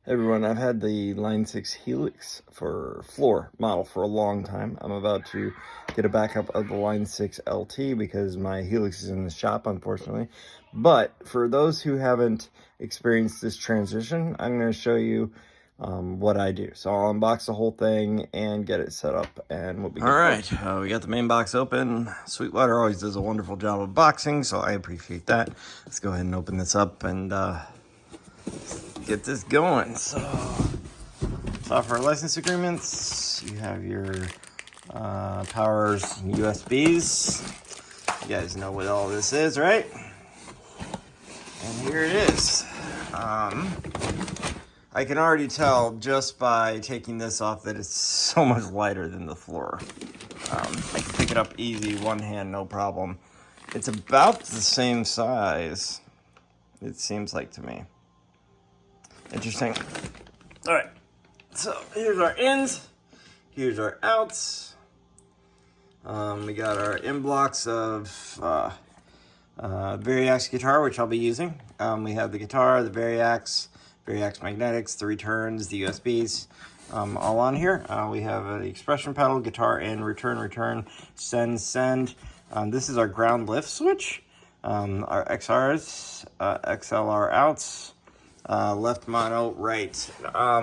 Hey everyone, I've had the Line 6 Helix floor model for a long time. I'm about to get a backup of the Line 6 LT because my Helix is in the shop, unfortunately. But for those who haven't experienced this transition, I'm going to show you what I do. So I'll unbox the whole thing and get it set up, and we'll be good. All right, we got the main box open. Sweetwater always does a wonderful job of boxing, so I appreciate that. Let's go ahead and open this up and get this going. So, software license agreements. You have your powers, USBs. You guys know what all this is, right? And here it is. I can already tell just by taking this off that it's so much lighter than the floor. I can pick it up easy, one hand, no problem. It's about the same size, it seems like to me. Interesting. All right, so here's our ins, here's our outs. We got our in blocks of Variax guitar, which I'll be using. We have the guitar, the Variax magnetics, the returns, the USBs, all on here. We have an expression pedal, guitar in, return, send. This is our ground lift switch, our XRs, XLR outs. Left mono, right.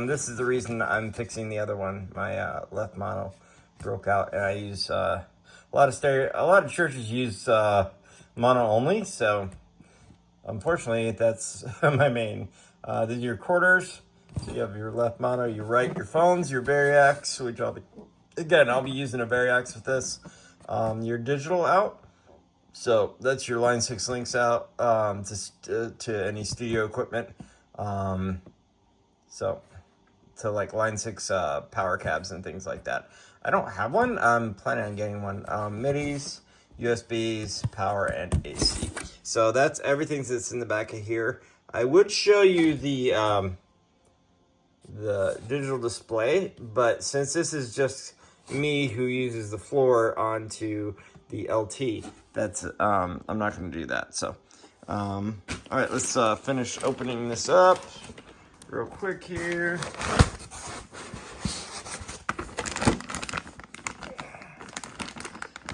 This is the reason I'm fixing the other one. My left mono broke out, and I use a lot of churches use mono only, so unfortunately that's my main. These are your quarters. So you have your left mono, your right, your phones, your Variax, which I'll be using a Variax with this. Your digital out. So that's your Line 6 links out to any studio equipment. So to like Line 6 power cabs and things like that. I don't have one. I'm planning on getting one. MIDIs, USBs, power, and AC. So that's everything that's in the back of here. I would show you the digital display, but since this is just me who uses the floor onto the LT, that's I'm not going to do that. So all right, let's finish opening this up real quick here.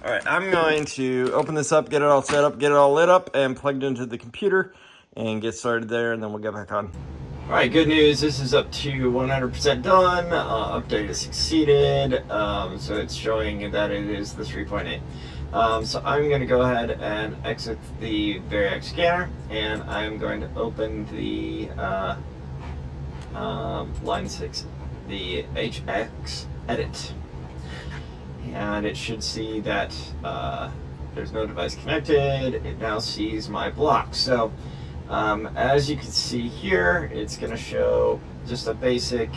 All right, I'm going to open this up, get it all set up, get it all lit up and plugged into the computer and get started there, and then we'll get back on. All right, good news. This is up to 100% done. Update has succeeded. So it's showing that it is the 3.8. So I'm going to go ahead and exit the Variax scanner, and I'm going to open the Line 6, the HX edit. And it should see that there's no device connected. It now sees my block. So as you can see here, it's going to show just a basic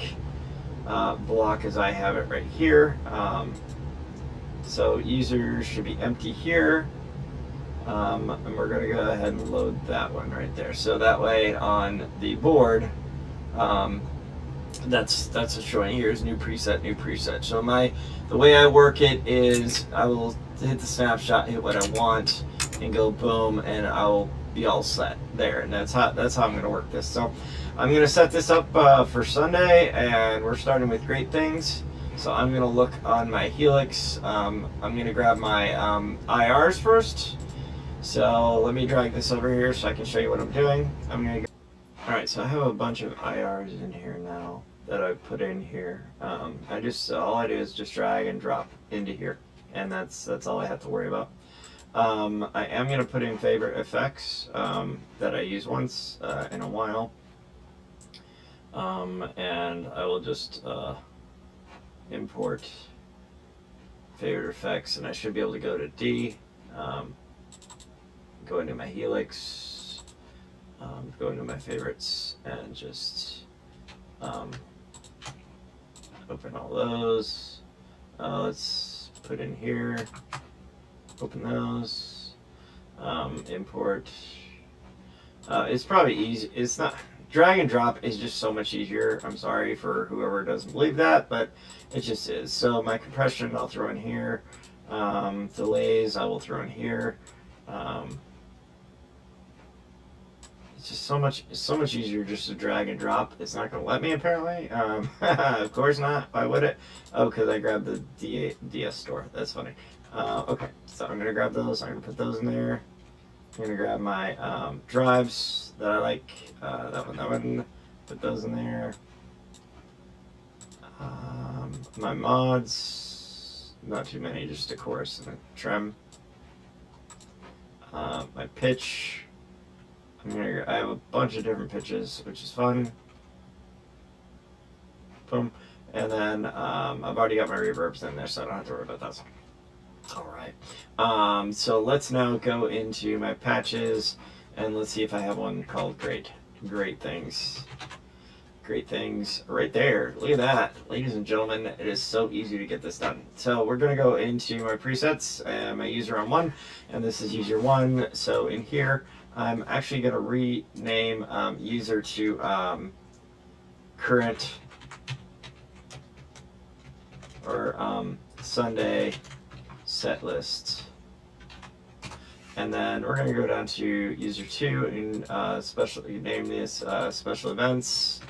block as I have it right here. So user should be empty here, and we're going to go ahead and load that one right there. So that way on the board, that's what's showing here is new preset. So the way I work it is I will hit the snapshot, hit what I want, and go boom, and I'll be all set there. And that's how I'm going to work this. So I'm going to set this up for Sunday, and we're starting with great things. So I'm going to look on my Helix. I'm going to grab my IRs first. So let me drag this over here so I can show you what I'm doing. All right, so I have a bunch of IRs in here now that I've put in here. All I do is just drag and drop into here, and that's all I have to worry about. I am going to put in favorite effects that I use once in a while, and I will just import favorite effects, and I should be able to go to D, go into my Helix, go into my favorites, and just open all those. Let's put in here, open those, import. It's probably easy. It's not, drag and drop is just so much easier. I'm sorry for whoever doesn't believe that, but it just is. So my compression I'll throw in here, delays I will throw in here. It's just so much easier just to drag and drop. It's not going to let me, apparently. Of course not. Why would it? Oh, because I grabbed the DS store. That's funny. Okay, so I'm going to grab those. I'm going to put those in there. I'm going to grab my drives that I like. That one. Put those in there. My mods. Not too many, just a chorus and a trim. My pitch. I have a bunch of different pitches, which is fun. Boom. And then I've already got my reverbs in there, so I don't have to worry about those. Alright. So let's now go into my patches, and let's see if I have one called Great Things. Great Things right there. Look at that. Ladies and gentlemen, it is so easy to get this done. So we're going to go into my presets, and my user on 1, and this is user 1. So in here, I'm actually going to rename user to current or Sunday set list. And then we're going to go down to user 2 and name this special events.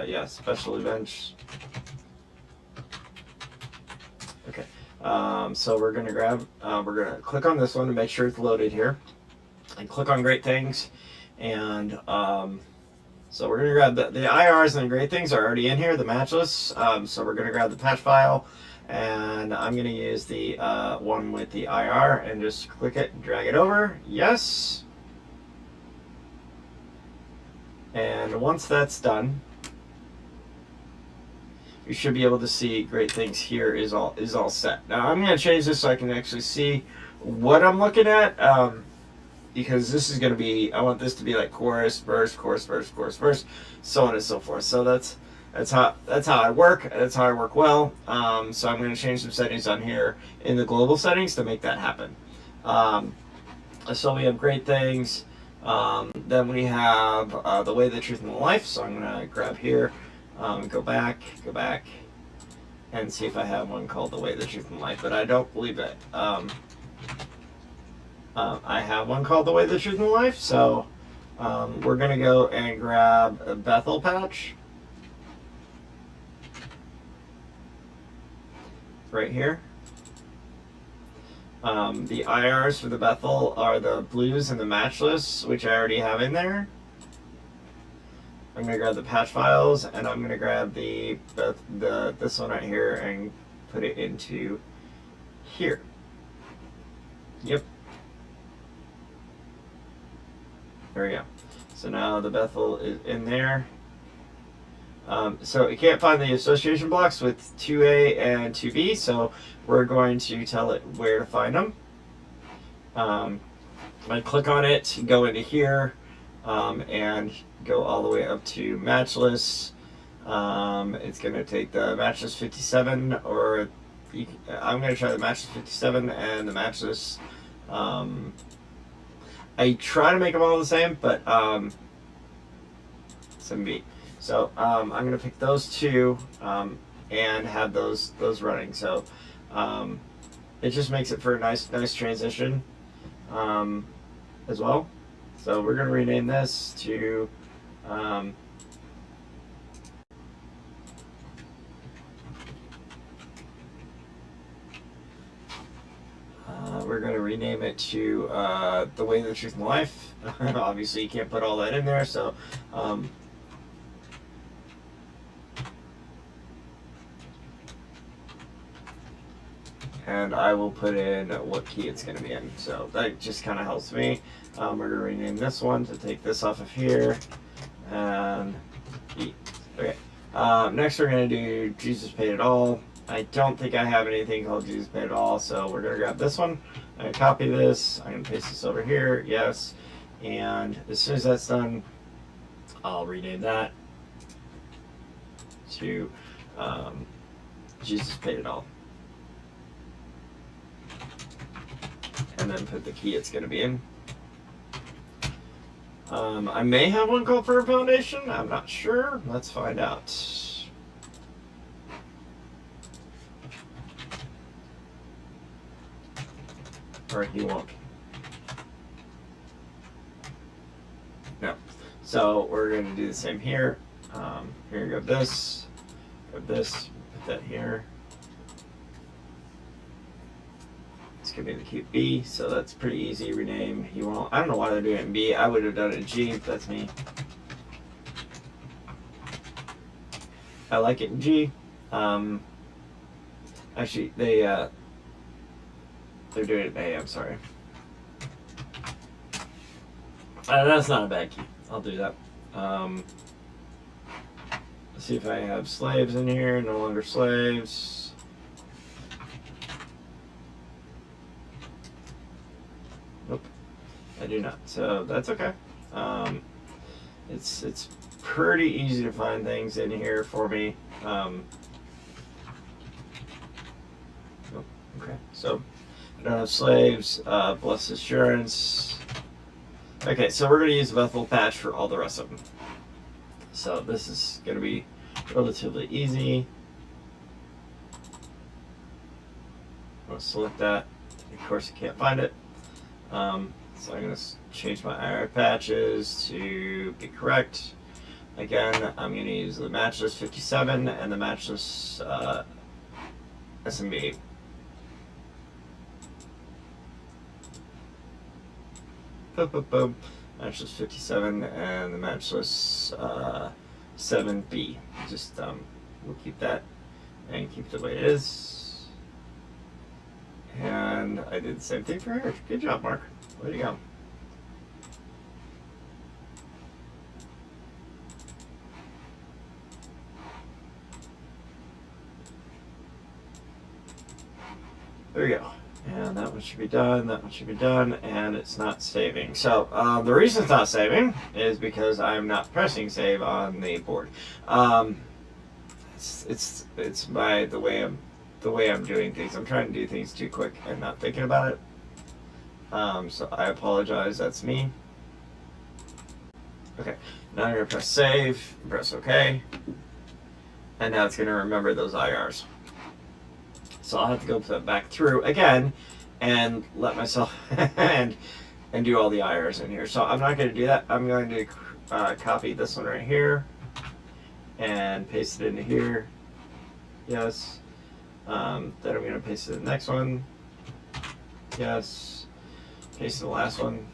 Yeah, special events. Okay, so we're gonna we're gonna click on this one to make sure it's loaded here, and click on Great Things, and so we're gonna grab the IRs and the Great Things are already in here, the matchless. So we're gonna grab the patch file, and I'm gonna use the one with the IR and just click it and drag it over. Yes. And once that's done, you should be able to see Great Things here is all set. Now I'm going to change this so I can actually see what I'm looking at, because this is going to be, I want this to be like chorus, verse, chorus, verse, chorus, verse, so on and so forth. So that's how I work. That's how I work well. So I'm going to change some settings on here in the global settings to make that happen. So we have Great Things. Then we have the Way, the Truth, and the Life. So I'm going to grab here, go back, and see if I have one called The Way, the Truth, and the Life. But I don't believe it. I have one called The Way, the Truth, and the Life. So we're going to go and grab a Bethel patch. Right here. The IRs for the Bethel are the blues and the matchless, which I already have in there. I'm going to grab the patch files, and I'm going to grab this one right here and put it into here. Yep. There we go. So now the Bethel is in there. So it can't find the association blocks with 2A and 2B, so we're going to tell it where to find them. I click on it, go into here, and go all the way up to matchless. It's going to take the matchless 57, or I'm going to try the matchless 57 and the matchless. I try to make them all the same, but 7B. So I'm going to pick those two and have those running. So it just makes it for a nice transition as well. So we're going to rename this to we're going to rename it to The Way, the Truth, and the Life. Obviously you can't put all that in there, so and I will put in what key it's going to be in. So that just kind of helps me. We're going to rename this one to take this off of here. And E. Okay. Next we're going to do Jesus Paid It All. I don't think I have anything called Jesus Paid It All, so we're going to grab this one. I'm going to copy this. I'm going to paste this over here. Yes. And as soon as that's done, I'll rename that to Jesus Paid It All. And then put the key it's going to be in. I may have one called for a foundation. I'm not sure. Let's find out. or he won't. No. So we're going to do the same here. Here, grab this, put that here. It's going to be the cube B, so that's pretty easy. Rename. He won't. I don't know why they're doing it in B. I would have done it in G, but that's me. I like it in G. Actually, they're doing it in A. I'm sorry. That's not a bad key. I'll do that. Let's see if I have slaves in here. No longer slaves. Nope, I do not. So that's okay. It's pretty easy to find things in here for me. Okay, so I don't have slaves. Blessed assurance. Okay, so we're going to use Bethel patch for all the rest of them. So this is going to be relatively easy. I'm going to select that. Of course, you can't find it. So I'm going to change my IR patches to be correct. Again, I'm going to use the matchless 57 and the matchless SMB. Boom, boom, boom. Matchless 57 and the matchless 7B. Just we'll keep that and keep it the way it is. And I did the same thing for here. Good job, Mark. Way to go. There we go. And that one should be done, that one should be done, and it's not saving. So the reason it's not saving is because I'm not pressing save on the board. It's the way I'm doing things. I'm trying to do things too quick and not thinking about it. So I apologize. That's me. Okay. Now I'm gonna press save, press OK, and now it's gonna remember those IRs. So I'll have to go back through again and let myself and do all the IRs in here. So I'm not going to do that. I'm going to copy this one right here and paste it into here. Yes. Then I'm going to paste it in the next one. Yes. Paste in the last one.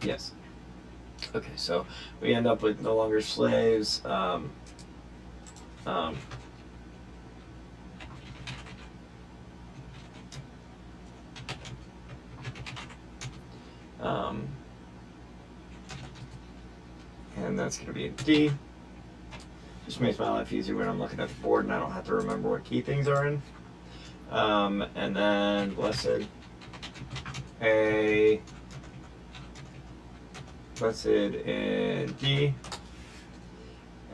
Yes. Okay, so we end up with no longer slaves. And that's going to be a D. Just makes my life easier when I'm looking at the board and I don't have to remember what key things are in. And then blessed A. Blessed in D,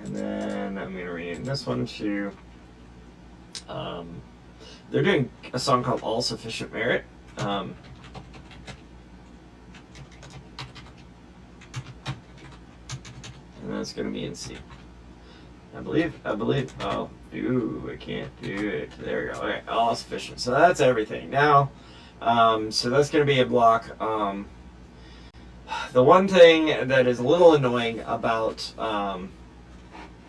and then I'm going to rename this one to, they're doing a song called All Sufficient Merit. And that's going to be in C. I believe, oh, I can't do it. There we go. Okay, all sufficient. So that's everything. Now, so that's going to be a block. The one thing that is a little annoying about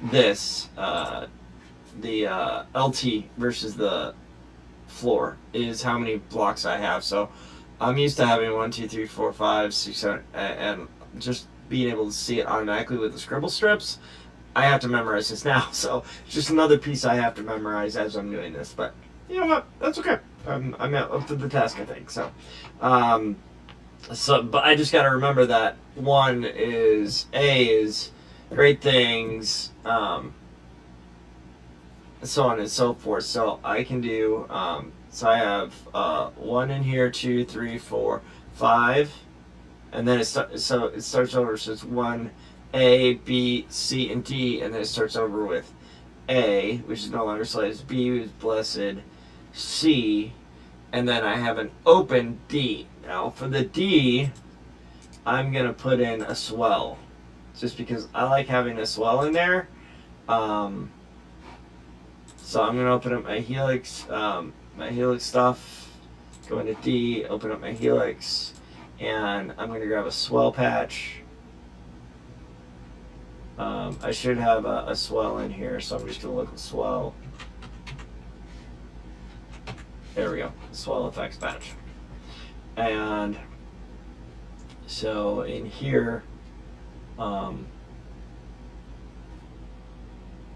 this, the LT versus the floor, is how many blocks I have. So I'm used to having 1, 2, 3, 4, 5, 6, 7, and just being able to see it automatically with the scribble strips. I have to memorize this now, so it's just another piece I have to memorize as I'm doing this. But you know what? That's okay. I'm up to the task, I think. So. But I just got to remember that one is A is great things, so on and so forth. So I can do, so I have 1 in here, 2, 3, 4, 5, and then it starts over. So it's 1, A, B, C, and D, and then it starts over with A, which is no longer slaves, B is blessed, C, and then I have an open D. Now for the D, I'm going to put in a swell, just because I like having a swell in there. So I'm gonna open up my Helix stuff, go into D, open up my Helix, and I'm gonna grab a swell patch. I should have a swell in here, so I'm just gonna look at swell. There we go, swell effects patch. And so in here,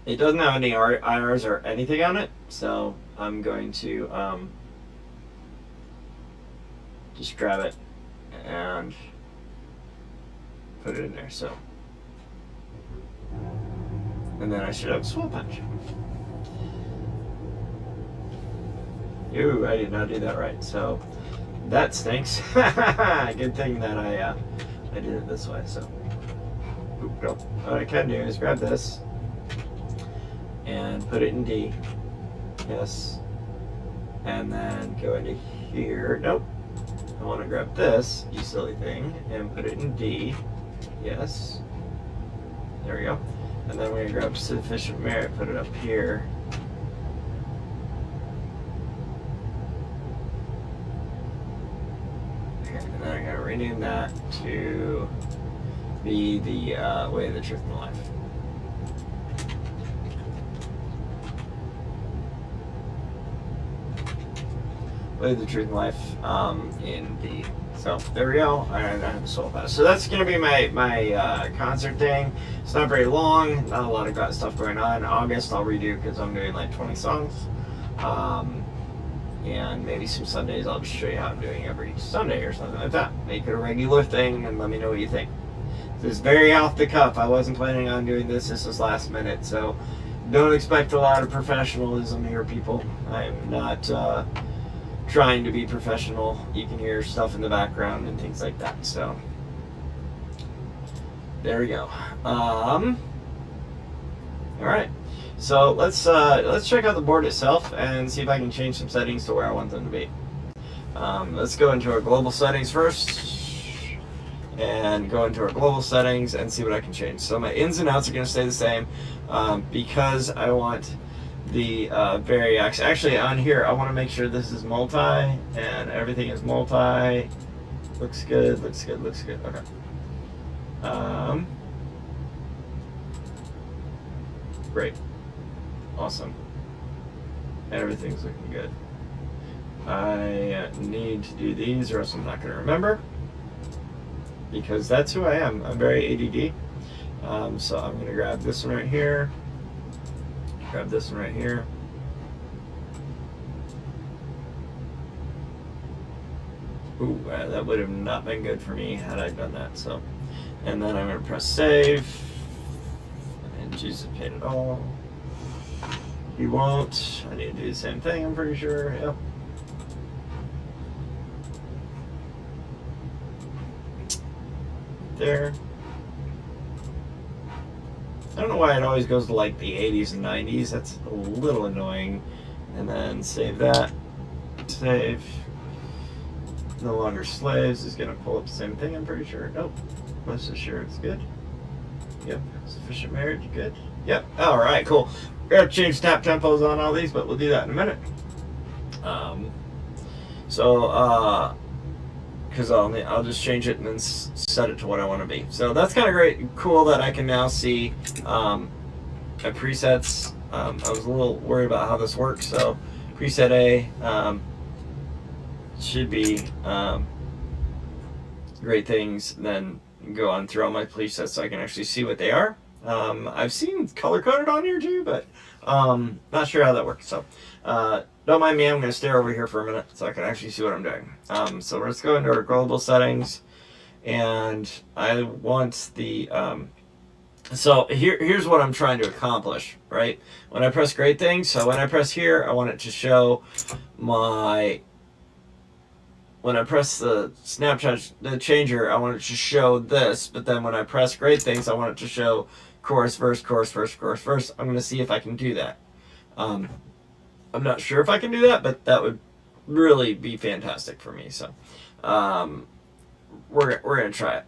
it doesn't have any IRs or anything on it, so I'm going to just grab it and put it in there. So, and then I should have a swell patch. Ooh, I did not do that right. So that stinks. Good thing that I did it this way. So, nope. What I can do is grab this and put it in D. Yes. And then go into here. Nope. I want to grab this, you silly thing, and put it in D. Yes. There we go. And then we're going to grab sufficient merit, put it up here. Okay, and then I'm going to rename that to be the Way of the Truth and Life. Way of the Truth and Life in D. So there we go. I have a soul pass. So that's going to be my concert thing. It's not very long. Not a lot of stuff going on. In August I'll redo because I'm doing like 20 songs. And maybe some Sundays I'll just show you how I'm doing every Sunday or something like that. Make it a regular thing and let me know what you think. This is very off the cuff. I wasn't planning on doing this. This was last minute. So don't expect a lot of professionalism here, people. I'm not trying to be professional. You can hear stuff in the background and things like that. So there we go. All right. So let's check out the board itself and see if I can change some settings to where I want them to be. Let's go into our global settings first, and go into our global settings and see what I can change. So my ins and outs are going to stay the same because I want the variax. Actually, on here I want to make sure this is multi and everything is multi. Looks good. Looks good. Looks good. Okay. Great. Awesome. Everything's looking good. I need to do these or else I'm not going to remember, because that's who I am. I'm very ADD. So I'm going to grab this one right here. Grab this one right here. Ooh, that would have not been good for me had I done that. So, and then I'm going to press save. And Jesus paid it all. You won't. I need to do the same thing, I'm pretty sure. Yep. There. I don't know why it always goes to like the 80s and 90s. That's a little annoying. And then save that. Save. No longer slaves is going to pull up the same thing, I'm pretty sure. Nope. Most assured it's good. Yep. Sufficient marriage, good. Yep. All right, cool. We're going to change snap tempos on all these, but we'll do that in a minute. Because I'll just change it and then set it to what I want to be. So that's kind of great, cool that I can now see my presets. I was a little worried about how this works. So preset A should be great things. Then go on through all my presets so I can actually see what they are. I've seen color coded on here too, but not sure how that works. So don't mind me, I'm going to stare over here for a minute so I can actually see what I'm doing. So let's go into our global settings, and I want the so here's what I'm trying to accomplish, right? When I press great things, so when I press here, I want it to show my, when I press the Snapchat, the changer, I want it to show this, but then when I press great things, I want it to show chorus, verse, chorus, verse, chorus, verse. I'm going to see if I can do that. I'm not sure if I can do that, but that would really be fantastic for me. So we're going to try it.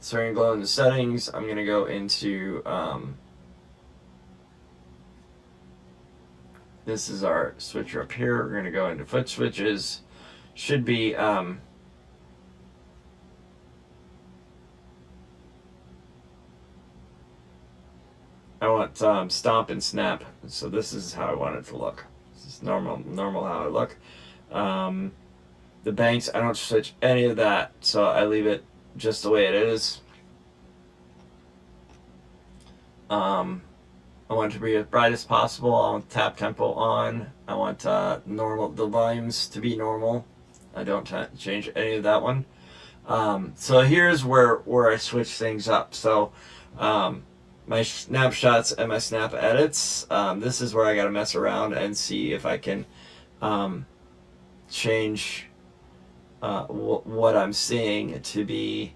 So we're going to go into settings. I'm going to go into This is our switcher up here. We're going to go into foot switches. Should be I want stomp and snap. So this is how I want it to look. This is normal how I look. The banks, I don't switch any of that, so I leave it just the way it is. I want it to be as bright as possible. I want tap tempo on. I want the volumes to be normal. I don't change any of that one. So here's where I switch things up. So my snapshots and my snap edits, this is where I gotta mess around and see if I can change what I'm seeing to be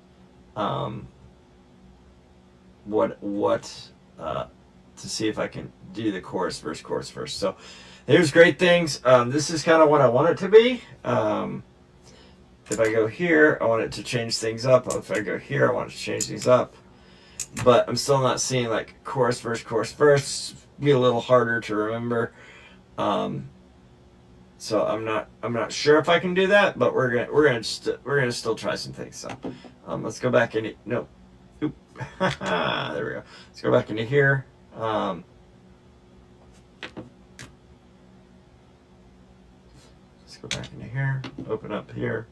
to see if I can do the chorus verse. So there's great things. This is kind of what I want it to be. If I go here, I want it to change things up. If I go here, I want it to change things up. But I'm still not seeing like chorus verse. Be a little harder to remember. So I'm not sure if I can do that, but we're gonna still try some things. So let's go back into there we go. Let's go back into here. Let's go back into here. Open up here.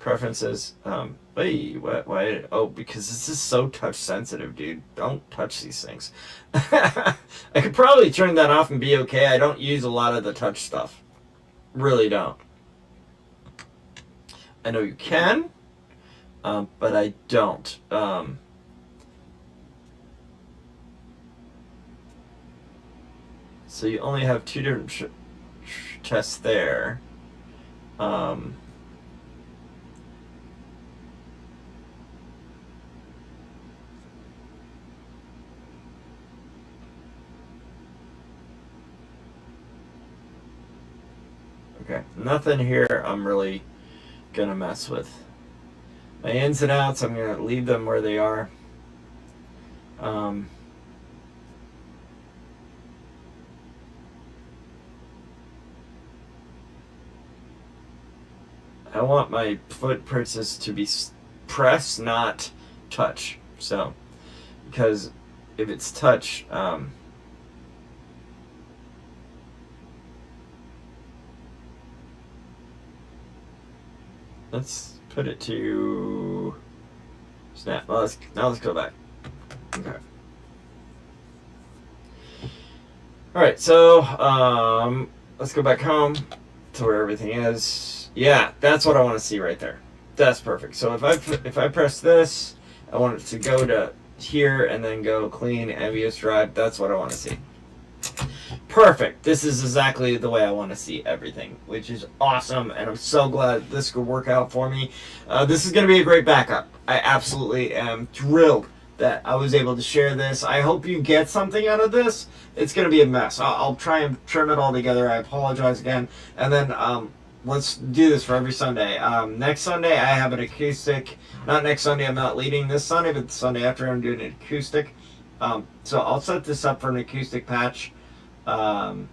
Preferences. Why? Oh, because this is so touch sensitive, dude. Don't touch these things. I could probably turn that off and be okay. I don't use a lot of the touch stuff. Really don't. I know you can, but I don't. So you only have two different tests there. Okay, nothing here I'm really gonna mess with. My ins and outs, I'm gonna leave them where they are. I want my footprints to be press, not touch. So, because if it's touch, let's put it to snap. Well, let's go back. Okay. All right. So let's go back home to where everything is. Yeah, that's what I want to see right there. That's perfect. So if I press this, I want it to go to here and then go clean ambient drive. That's what I want to see. Perfect. This is exactly the way I want to see everything, which is awesome, and I'm so glad this could work out for me. This is going to be a great backup. I absolutely am thrilled that I was able to share this. I hope you get something out of this. It's going to be a mess. I'll try and trim it all together. I apologize again. And then let's do this for every Sunday. Next Sunday, I have an acoustic. Not next Sunday, I'm not leading this Sunday, but the Sunday after, I'm doing an acoustic. So I'll set this up for an acoustic patch. And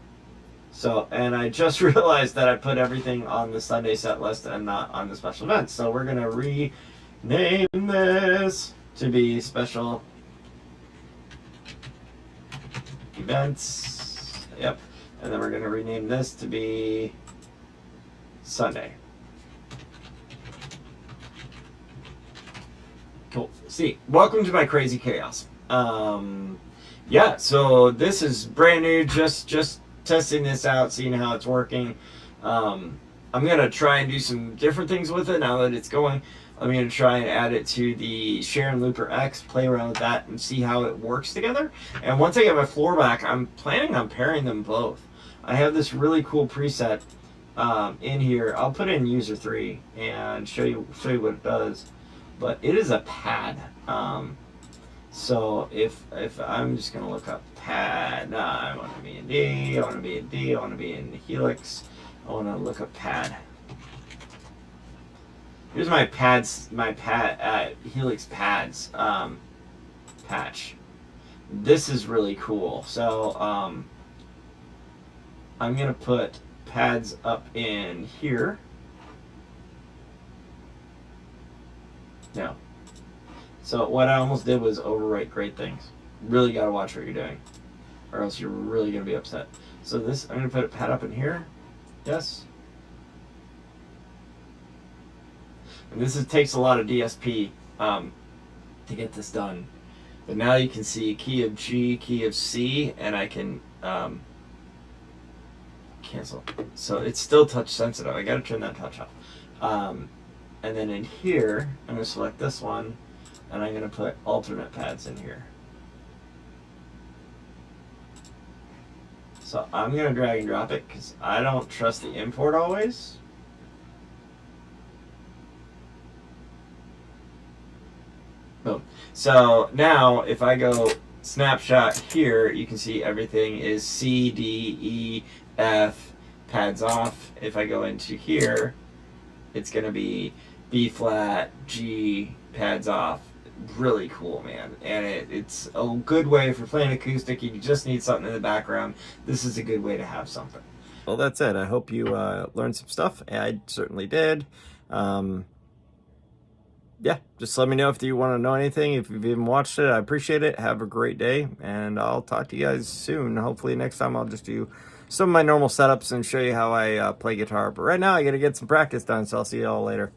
I just realized that I put everything on the Sunday set list and not on the special events. So we're going to rename this to be special events. Yep. And then we're going to rename this to be Sunday. Cool. See, welcome to my crazy chaos. Yeah, so this is brand new, just testing this out, seeing how it's working. I'm gonna try and do some different things with it now that it's going. I'm gonna try and add it to the Sharon Looper X, play around with that and see how it works together. And once I get my floor back, I'm planning on pairing them both. I have this really cool preset in here. I'll put in user 3 and show you what it does. But it is a pad. So if I'm just gonna look up pad, I want to be in D, I want to be in D, I want to be in Helix, I want to look up pad. Here's my pads, Helix pads patch. This is really cool. So I'm gonna put pads up in here. No. So what I almost did was overwrite great things. Really gotta watch what you're doing, or else you're really gonna be upset. So this, I'm gonna put a pad up in here. Yes. And this takes a lot of DSP to get this done. But now you can see key of G, key of C, and I can cancel. So it's still touch sensitive. I gotta turn that touch off. And then in here, I'm gonna select this one, and I'm gonna put alternate pads in here. So I'm gonna drag and drop it because I don't trust the import always. Boom. So now if I go snapshot here, you can see everything is C, D, E, F, pads off. If I go into here, it's gonna be B flat, G, pads off. Really cool, man. And it's a good way for playing acoustic. You just need something in the background. This is a good way to have something. Well, that's it. I hope you learned some stuff. I certainly did. Yeah, just let me know if you want to know anything. If you've even watched it, I appreciate it. Have a great day, and I'll talk to you guys soon. Hopefully next time I'll just do some of my normal setups and show you how I play guitar. But right now I got to get some practice done, so I'll see you all later.